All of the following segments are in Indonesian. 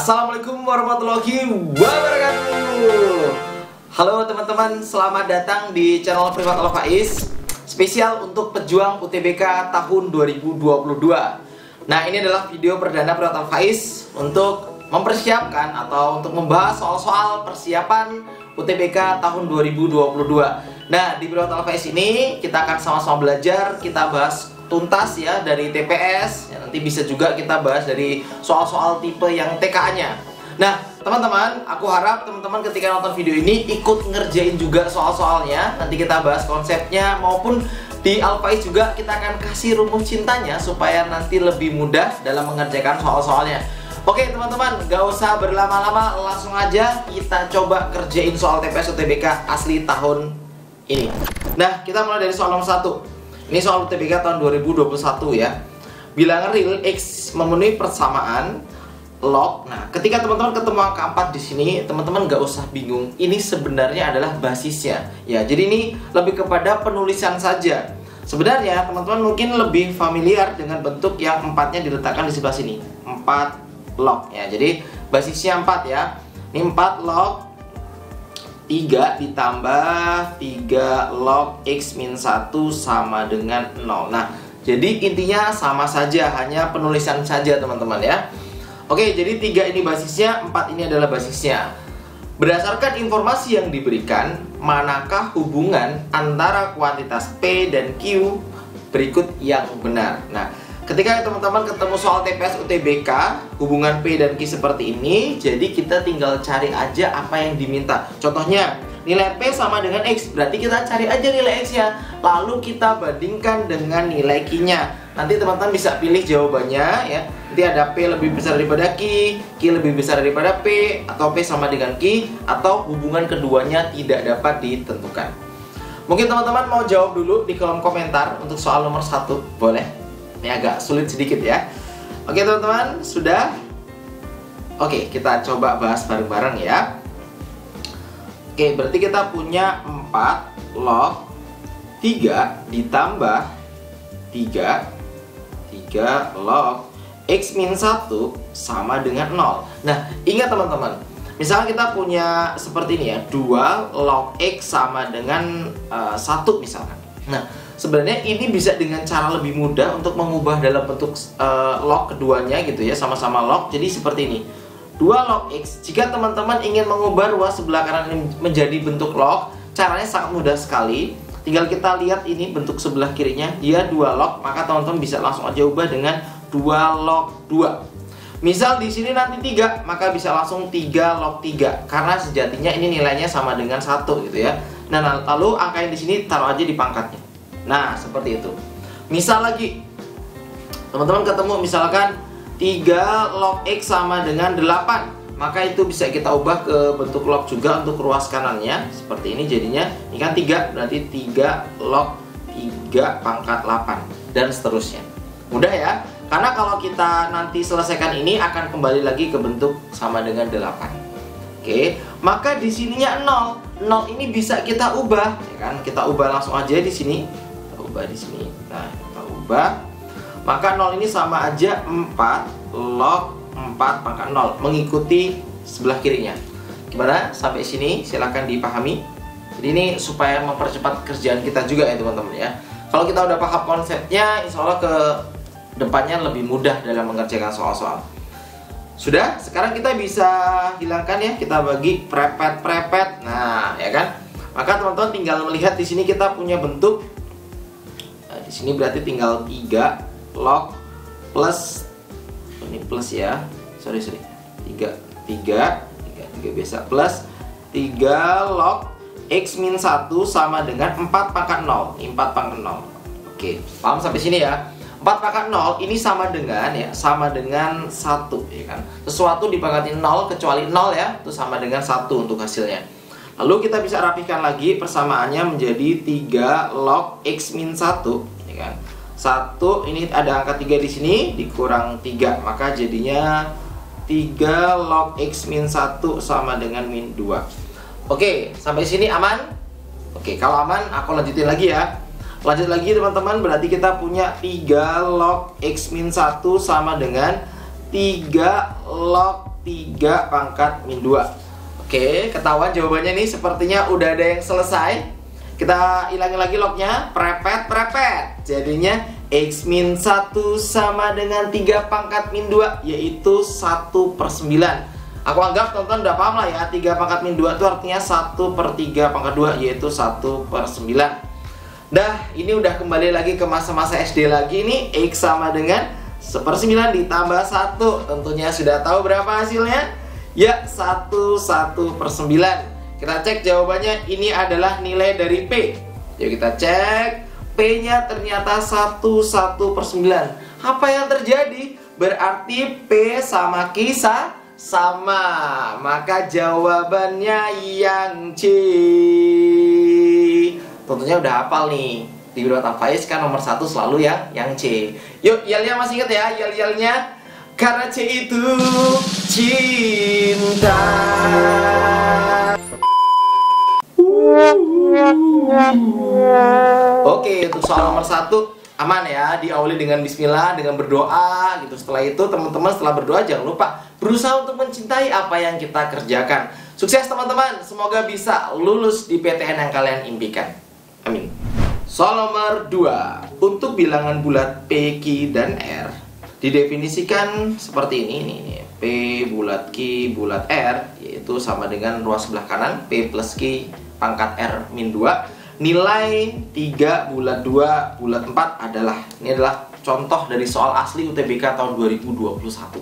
Assalamualaikum warahmatullahi wabarakatuh. Halo teman-teman, selamat datang di channel Privat Al-Faiz. Spesial untuk pejuang UTBK tahun 2022. Nah, ini adalah video perdana Privat Al-Faiz untuk mempersiapkan atau untuk membahas soal-soal persiapan UTBK tahun 2022. Nah, di Privat Al-Faiz ini kita akan sama-sama belajar, kita bahas tuntas ya dari TPS ya, nanti bisa juga kita bahas dari soal-soal tipe yang TKA-nya. Nah teman-teman, aku harap teman-teman ketika nonton video ini ikut ngerjain juga soal-soalnya. Nanti kita bahas konsepnya, maupun di Al-Faiz juga kita akan kasih rumus cintanya supaya nanti lebih mudah dalam mengerjakan soal-soalnya. Oke teman-teman, gak usah berlama-lama, langsung aja kita coba kerjain soal TPS UTBK asli tahun ini. Nah, kita mulai dari soal nomor 1. Ini soal UTBK tahun 2021 ya. Bilangan real X memenuhi persamaan log. Nah, ketika teman-teman ketemu angka 4 di sini, teman-teman nggak usah bingung. Ini sebenarnya adalah basisnya. Ya, jadi ini lebih kepada penulisan saja. Sebenarnya teman-teman mungkin lebih familiar dengan bentuk yang 4-nya diletakkan di sebelah sini. 4 log ya. Jadi basisnya 4 ya. Ini 4 log 3 ditambah 3 log X min 1 sama dengan 0. Nah, jadi intinya sama saja, hanya penulisan saja teman-teman ya. Oke, jadi 3 ini basisnya, 4 ini adalah basisnya. Berdasarkan informasi yang diberikan, manakah hubungan antara kuantitas P dan Q berikut yang benar? Nah, ketika teman-teman ketemu soal TPS UTBK, hubungan P dan Q seperti ini, jadi kita tinggal cari aja apa yang diminta. Contohnya, nilai P sama dengan X, berarti kita cari aja nilai X-nya, lalu kita bandingkan dengan nilai Q-nya. Nanti teman-teman bisa pilih jawabannya ya. Nanti ada P lebih besar daripada Q lebih besar daripada P, atau P sama dengan Q, atau hubungan keduanya tidak dapat ditentukan. Mungkin teman-teman mau jawab dulu di kolom komentar untuk soal nomor 1, boleh? Ini agak sulit sedikit ya. Oke teman-teman, sudah? Oke, kita coba bahas bareng-bareng ya. Oke, berarti kita punya 4 log 3 ditambah 3 log X min 1 sama dengan 0. Nah, ingat teman-teman, misalnya kita punya seperti ini ya, 2 log X sama dengan 1 misalkan. Nah, sebenarnya ini bisa dengan cara lebih mudah untuk mengubah dalam bentuk log keduanya gitu ya, sama-sama log. Jadi seperti ini, 2 log X. Jika teman-teman ingin mengubah ruas sebelah kanan ini menjadi bentuk log, caranya sangat mudah sekali. Tinggal kita lihat ini bentuk sebelah kirinya, dia 2 log, maka teman-teman bisa langsung aja ubah dengan 2 log 2. Misal di sini nanti 3, maka bisa langsung 3 log 3, karena sejatinya ini nilainya sama dengan 1 gitu ya. Nah, lalu angka yang di sini taruh aja di pangkatnya. Nah, seperti itu. Misal lagi, teman-teman ketemu misalkan 3 log X sama dengan 8, maka itu bisa kita ubah ke bentuk log juga untuk ruas kanannya. Seperti ini jadinya, ini kan 3, berarti 3 log 3 pangkat 8, dan seterusnya. Mudah ya? Karena kalau kita nanti selesaikan ini akan kembali lagi ke bentuk sama dengan 8. Oke, maka di sininya 0. 0 ini bisa kita ubah, ya kan? Kita ubah langsung aja di sini. Kita ubah di sini. Nah, kita ubah. Maka 0 ini sama aja 4 log 4 pangkat 0, mengikuti sebelah kirinya. Gimana? Sampai sini silahkan dipahami. Jadi ini supaya mempercepat kerjaan kita juga ya teman-teman ya. Kalau kita udah paham konsepnya, insya Allah ke depannya lebih mudah dalam mengerjakan soal-soal. Sudah, sekarang kita bisa hilangkan ya, kita bagi prepet. Nah, ya kan? Maka teman-teman tinggal melihat di sini kita punya bentuk. Nah, di sini berarti tinggal 3 log plus, ini plus ya. Sorry. 3 biasa plus 3 log X min 1 sama dengan 4 pangkat 0. Ini 4 pangkat 0. Oke, paham sampai sini ya? 4 pangkat 0 ini sama dengan ya, sama dengan 1 ya kan. Sesuatu dipangkatin 0 kecuali 0 ya, itu sama dengan 1 untuk hasilnya. Lalu kita bisa rapikan lagi persamaannya menjadi 3 log X min 1 ya kan. 1 ini ada angka 3 di sini dikurang 3, maka jadinya 3 log X min 1 sama dengan min 2. Oke, sampai sini aman? Oke, kalau aman aku lanjutin lagi ya. Lanjut lagi teman-teman, berarti kita punya 3 log X min 1 sama dengan 3 log 3 pangkat min 2. Oke, ketahuan jawabannya nih, sepertinya udah ada yang selesai. Kita hilangin lagi lognya, prepet. Jadinya X min 1 sama dengan 3 pangkat min 2, yaitu 1/9. Aku anggap teman-teman udah paham lah ya, 3 pangkat min 2 itu artinya 1/3 pangkat 2, yaitu 1/9. Dah, ini udah kembali lagi ke masa-masa SD lagi nih. X sama dengan 1/9 ditambah 1. Tentunya sudah tahu berapa hasilnya? Ya, 1/9. Kita cek jawabannya, ini adalah nilai dari P. Yuk kita cek, P-nya ternyata 1/9. Apa yang terjadi? Berarti P sama Q sama. Maka jawabannya yang C. Tentunya udah hafal nih. Di Privat Alfaiz kan nomor 1 selalu yang C. Yuk, yelnya masih ingat ya, yel-yelnya. Karena C itu cinta. Oke, untuk soal nomor 1 aman ya, diawali dengan bismillah, dengan berdoa gitu. Setelah itu teman-teman setelah berdoa jangan lupa berusaha untuk mencintai apa yang kita kerjakan. Sukses teman-teman, semoga bisa lulus di PTN yang kalian impikan. Amin. Soal nomor 2, untuk bilangan bulat P, Q, dan R didefinisikan seperti ini. P bulat Q bulat R, yaitu sama dengan ruas sebelah kanan P plus Q pangkat R min 2. Nilai 3 bulat 2 bulat 4 adalah, ini adalah contoh dari soal asli UTBK tahun 2021.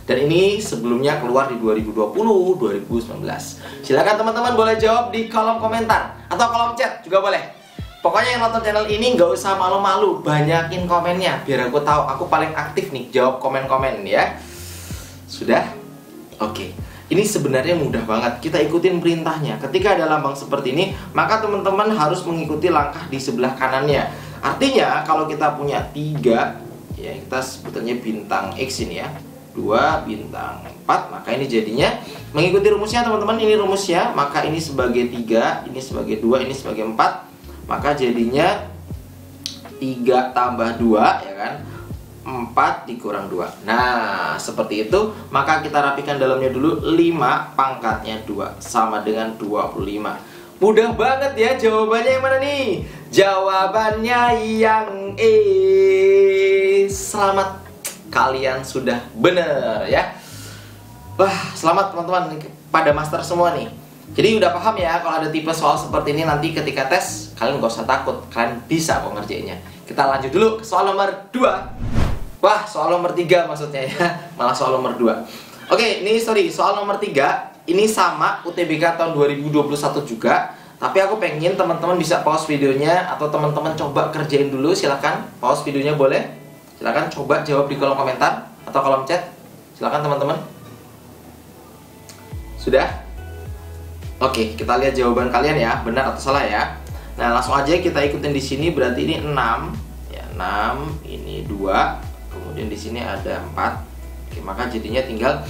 Dan ini sebelumnya keluar di 2020, 2019. Silakan teman-teman boleh jawab di kolom komentar atau kolom chat juga boleh. Pokoknya yang nonton channel ini nggak usah malu-malu, banyakin komennya biar aku tahu aku paling aktif nih jawab komen-komen ya. Sudah? Oke. Ini sebenarnya mudah banget, kita ikutin perintahnya. Ketika ada lambang seperti ini, maka teman-teman harus mengikuti langkah di sebelah kanannya. Artinya, kalau kita punya 3, ya kita sebutnya bintang X ini ya, 2 bintang 4, maka ini jadinya mengikuti rumusnya teman-teman. Ini rumusnya, maka ini sebagai 3, ini sebagai 2, ini sebagai 4. Maka jadinya 3 tambah 2, ya kan, 4 dikurang 2. Nah, seperti itu. Maka kita rapikan dalamnya dulu. 5 pangkatnya 2 sama dengan 25. Mudah banget ya. Jawabannya yang mana nih? Jawabannya yang E. Selamat, kalian sudah bener ya. Wah, selamat teman-teman pada master semua nih. Jadi udah paham ya, kalau ada tipe soal seperti ini nanti ketika tes, kalian gak usah takut, kalian bisa kok ngerjainnya. Kita lanjut dulu ke soal nomor 2. Wah, soal nomor 3 maksudnya ya, malah soal nomor 2. Oke, ini soal nomor 3. Ini sama UTBK tahun 2021 juga. Tapi aku pengen teman-teman bisa pause videonya, atau teman-teman coba kerjain dulu. Silahkan, pause videonya boleh. Silahkan coba jawab di kolom komentar atau kolom chat. Silahkan teman-teman. Sudah? Oke, kita lihat jawaban kalian ya, benar atau salah ya. Nah, langsung aja kita ikutin di sini. Berarti ini 6, ya 6, ini 2, kemudian di sini ada 4. Oke, maka jadinya tinggal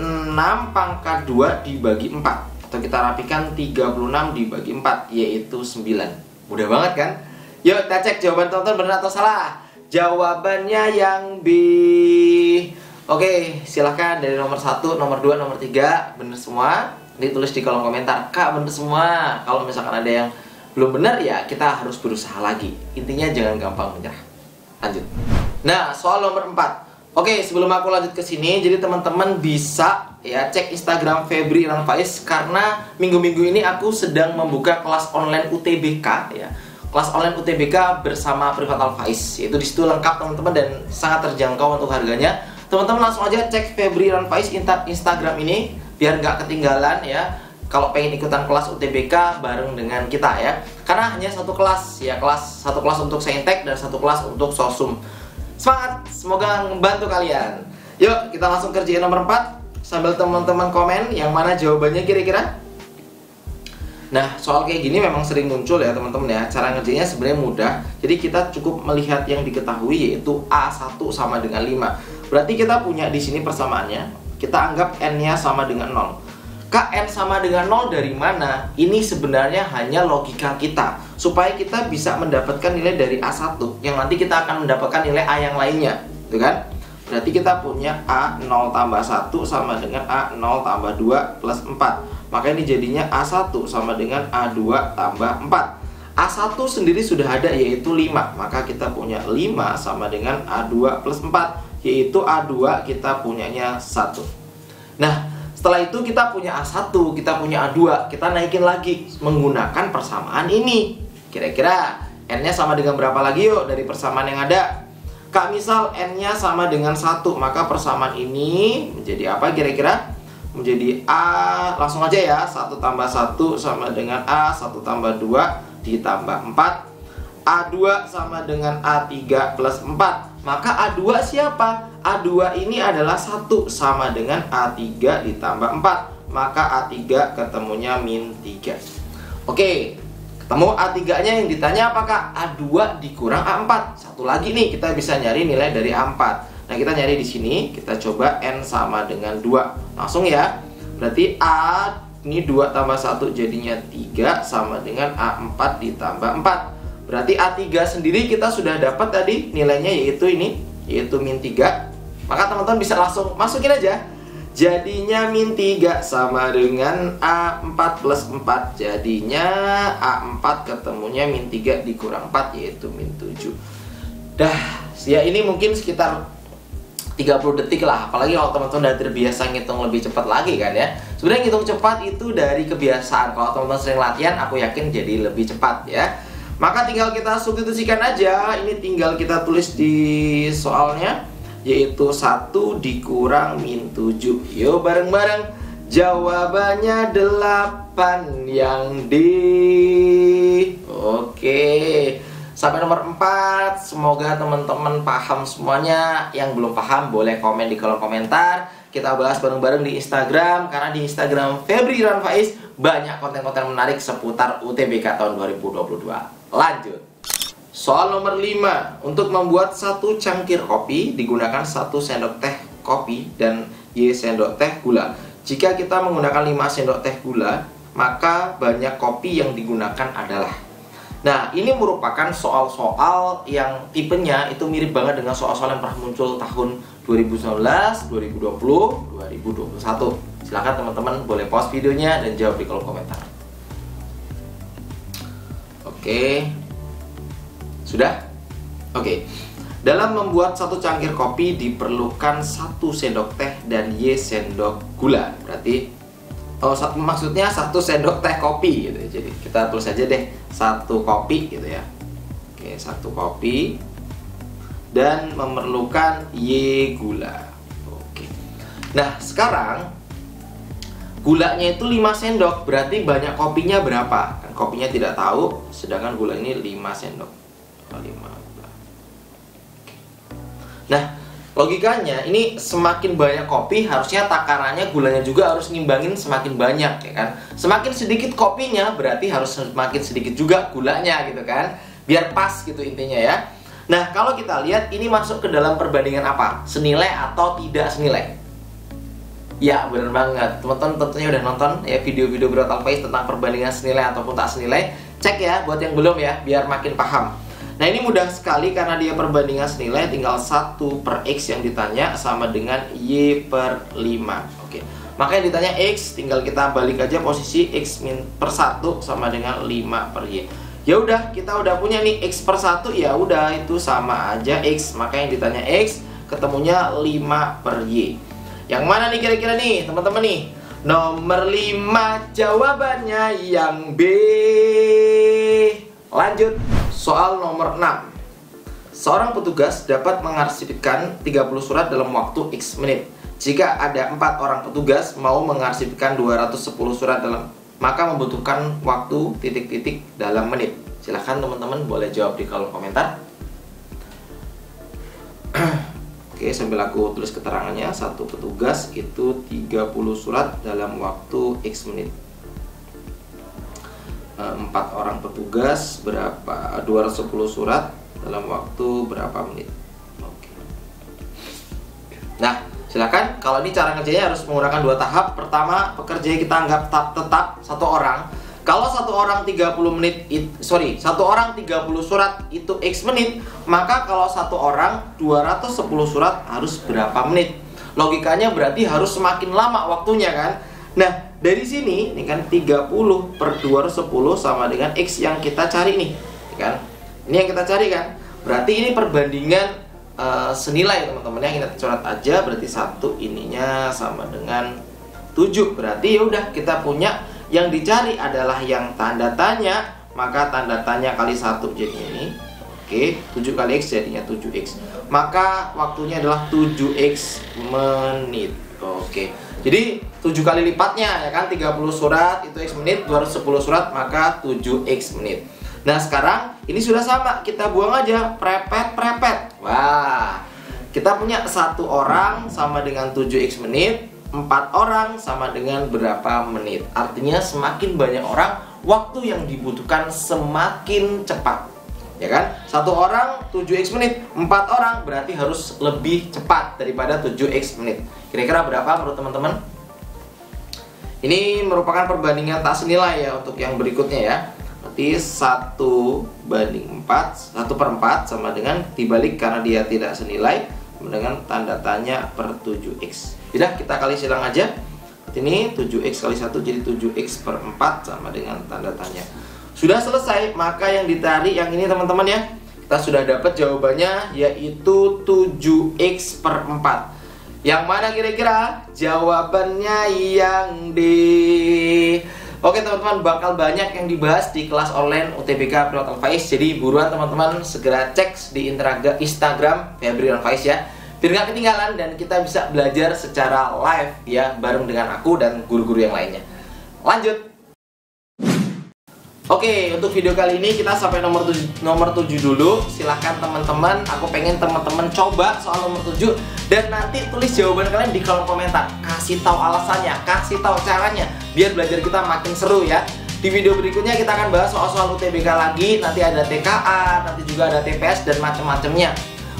6 pangkat 2 dibagi 4. Atau kita rapikan 36 dibagi 4, yaitu 9. Mudah banget kan? Yuk kita cek jawaban teman-teman benar atau salah. Jawabannya yang B. Oke, silahkan dari nomor 1, nomor 2, nomor 3 benar semua. Ditulis di kolom komentar, Kak bener semua. Kalau misalkan ada yang belum benar ya kita harus berusaha lagi. Intinya jangan gampang menyerah. Lanjut. Nah, soal nomor 4. Oke, sebelum aku lanjut ke sini, jadi teman-teman bisa ya cek Instagram Febri Irfan Faiz, karena minggu-minggu ini aku sedang membuka kelas online UTBK ya. Kelas online UTBK bersama Privat Alfaiz. Itu di situ lengkap teman-teman dan sangat terjangkau untuk harganya. Teman-teman langsung aja cek Febri Irfan Faiz Instagram ini biar nggak ketinggalan ya. Kalau pengen ikutan kelas UTBK bareng dengan kita ya. Karena hanya satu kelas ya, satu kelas untuk Saintek dan satu kelas untuk Sosum. Semangat, semoga membantu kalian. Yuk kita langsung kerjain nomor 4 sambil teman-teman komen yang mana jawabannya kira-kira. Nah, soal kayak gini memang sering muncul ya teman-teman ya. Cara ngerjainnya sebenarnya mudah. Jadi kita cukup melihat yang diketahui, yaitu A1 sama dengan 5. Berarti kita punya di sini persamaannya. Kita anggap n-nya sama dengan 0. Kak, n sama dengan 0 dari mana? Ini sebenarnya hanya logika kita, supaya kita bisa mendapatkan nilai dari A1 yang nanti kita akan mendapatkan nilai A yang lainnya, gitu kan? berarti kita punya A0 tambah 1 sama dengan A0 tambah 2 plus 4. Maka ini jadinya A1 sama dengan A2 tambah 4. A1 sendiri sudah ada, yaitu 5. Maka kita punya 5 sama dengan A2 plus 4, yaitu A2 kita punyanya 1. Nah, setelah itu kita punya A1, kita punya A2. Kita naikin lagi menggunakan persamaan ini. Kira-kira N-nya sama dengan berapa lagi yuk dari persamaan yang ada? Kak, misal N-nya sama dengan 1, maka persamaan ini menjadi apa kira-kira? Menjadi A, langsung aja ya, 1 tambah 1 sama dengan A, 1 tambah 2 ditambah 4. A2 sama dengan A3 plus 4. Maka A2 siapa? A2 ini adalah 1 sama dengan A3 ditambah 4. Maka A3 ketemunya min 3. Oke, ketemu A3-nya, yang ditanya apakah A2 dikurang A4. Satu lagi nih, kita bisa nyari nilai dari A4. Nah, kita nyari di sini, kita coba N sama dengan 2. Langsung ya. Berarti A ini 2 tambah 1 jadinya 3 sama dengan A4 ditambah 4. Berarti A3 sendiri kita sudah dapat tadi nilainya, yaitu ini, yaitu min 3. Maka teman-teman bisa langsung masukin aja. Jadinya min 3 sama dengan A4 plus 4. Jadinya A4 ketemunya min 3 dikurang 4, yaitu min 7. Dah, ya ini mungkin sekitar 30 detik lah. Apalagi kalau teman-teman udah terbiasa ngitung lebih cepat lagi kan ya. Sebenarnya ngitung cepat itu dari kebiasaan. Kalau teman-teman sering latihan, aku yakin jadi lebih cepat ya. Maka tinggal kita substitusikan aja. Ini tinggal kita tulis di soalnya, yaitu 1 dikurang min 7. Yuk bareng-bareng. Jawabannya 8 yang D. Oke. Sampai nomor 4. Semoga teman-teman paham semuanya. Yang belum paham boleh komen di kolom komentar. Kita bahas bareng-bareng di Instagram. Karena di Instagram Febri Irwan Faiz banyak konten-konten menarik seputar UTBK tahun 2022. Lanjut. Soal nomor 5. Untuk membuat 1 cangkir kopi digunakan 1 sendok teh kopi dan Y sendok teh gula. Jika kita menggunakan 5 sendok teh gula, maka banyak kopi yang digunakan adalah. Nah, ini merupakan soal-soal yang tipenya itu mirip banget dengan soal-soal yang pernah muncul tahun 2019, 2020, 2021. Silahkan teman-teman boleh pause videonya dan jawab di kolom komentar. Oke. Sudah? Oke. Dalam membuat 1 cangkir kopi diperlukan 1 sendok teh dan Y sendok gula. Berarti maksudnya 1 sendok teh kopi gitu. Jadi kita tulis aja deh 1 kopi gitu ya. Oke, 1 kopi dan memerlukan Y gula. Oke. Nah, sekarang gulanya itu 5 sendok, berarti banyak kopinya berapa? Kan kopinya tidak tahu, sedangkan gula ini 5 sendok. 5. Nah, logikanya ini semakin banyak kopi, harusnya takarannya gulanya juga harus ngimbangin semakin banyak ya kan. Semakin sedikit kopinya berarti harus semakin sedikit juga gulanya gitu kan. Biar pas gitu intinya ya. Nah, kalau kita lihat ini masuk ke dalam perbandingan apa? Senilai atau tidak senilai? Ya, bener banget. Teman-teman tentunya udah nonton ya video-video Berat Faiz tentang perbandingan senilai ataupun tak senilai. Cek ya buat yang belum ya, biar makin paham. Nah, ini mudah sekali karena dia perbandingan senilai, tinggal 1 per X yang ditanya sama dengan Y per 5. Oke. Maka yang ditanya X, tinggal kita balik aja posisi X per 1 sama dengan 5 per Y. Ya udah, kita udah punya nih X per 1, ya udah itu sama aja X. Maka yang ditanya X, ketemunya 5 per Y. Yang mana nih kira-kira nih, teman-teman nih? Nomor 5 jawabannya yang B. Lanjut. Soal nomor 6. Seorang petugas dapat mengarsipkan 30 surat dalam waktu X menit. Jika ada 4 orang petugas mau mengarsipkan 210 surat maka membutuhkan waktu titik-titik dalam menit. Silahkan teman-teman boleh jawab di kolom komentar. Oke, sambil aku tulis keterangannya. 1 petugas itu 30 surat dalam waktu X menit. 4 orang petugas berapa? 210 surat dalam waktu berapa menit? Oke. Nah, silakan. Kalau ini cara ngerjainnya harus menggunakan 2 tahap. Pertama, pekerja kita anggap tetap 1 orang. Kalau 1 satu orang 30 menit, satu orang 30 surat itu X menit, maka kalau satu orang 210 surat harus berapa menit? Logikanya berarti harus semakin lama waktunya kan? Nah, dari sini ini kan 30 per 210 sama dengan X yang kita cari nih, kan? Ini yang kita cari kan? Berarti ini perbandingan senilai teman-teman ya. Kita coret aja, berarti 1 ininya sama dengan 7. Berarti ya udah, kita punya yang dicari adalah yang tanda tanya, maka tanda tanya kali 1 jadi ini. Oke, 7 kali X jadinya 7X. Maka waktunya adalah 7X menit. Oke. Jadi 7 kali lipatnya ya kan, 30 surat itu X menit, 210 surat maka 7X menit. Nah, sekarang ini sudah sama, kita buang aja, prepet. Wah. Kita punya 1 orang sama dengan 7X menit. 4 orang sama dengan berapa menit. Artinya semakin banyak orang, waktu yang dibutuhkan semakin cepat, ya kan? 1 orang 7X menit, 4 orang berarti harus lebih cepat daripada 7X menit. Kira-kira berapa menurut teman-teman? Ini merupakan perbandingan tak senilai ya untuk yang berikutnya ya. Berarti 1/4, 1/4 sama dengan dibalik karena dia tidak senilai dengan tanda tanya per 7X. Udah, kita kali silang aja. Ini 7X kali 1 jadi 7X per 4 sama dengan tanda tanya. Sudah selesai, maka yang ditarik yang ini teman-teman ya. Kita sudah dapat jawabannya, yaitu 7X per 4. Yang mana kira-kira? Jawabannya yang D. Oke teman-teman, bakal banyak yang dibahas di kelas online UTBK Privat Al-Faiz. Jadi buruan teman-teman segera cek di Instagram Febri Al-Faiz ya, biar gak ketinggalan dan kita bisa belajar secara live ya, bareng dengan aku dan guru-guru yang lainnya. Lanjut. Oke, untuk video kali ini kita sampai nomor 7 dulu. Silahkan teman-teman, aku pengen teman-teman coba soal nomor 7 dan nanti tulis jawaban kalian di kolom komentar. Kasih tahu alasannya, kasih tahu caranya, biar belajar kita makin seru ya. Di video berikutnya kita akan bahas soal-soal UTBK lagi. Nanti ada TKA, nanti juga ada TPS dan macam-macamnya.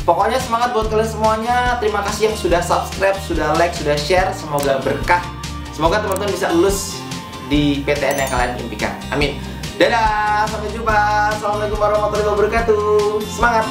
Pokoknya semangat buat kalian semuanya. Terima kasih yang sudah subscribe, sudah like, sudah share. Semoga berkah. Semoga teman-teman bisa lulus di PTN yang kalian impikan. Amin. Dadah, sampai jumpa. Assalamualaikum warahmatullahi wabarakatuh. Semangat.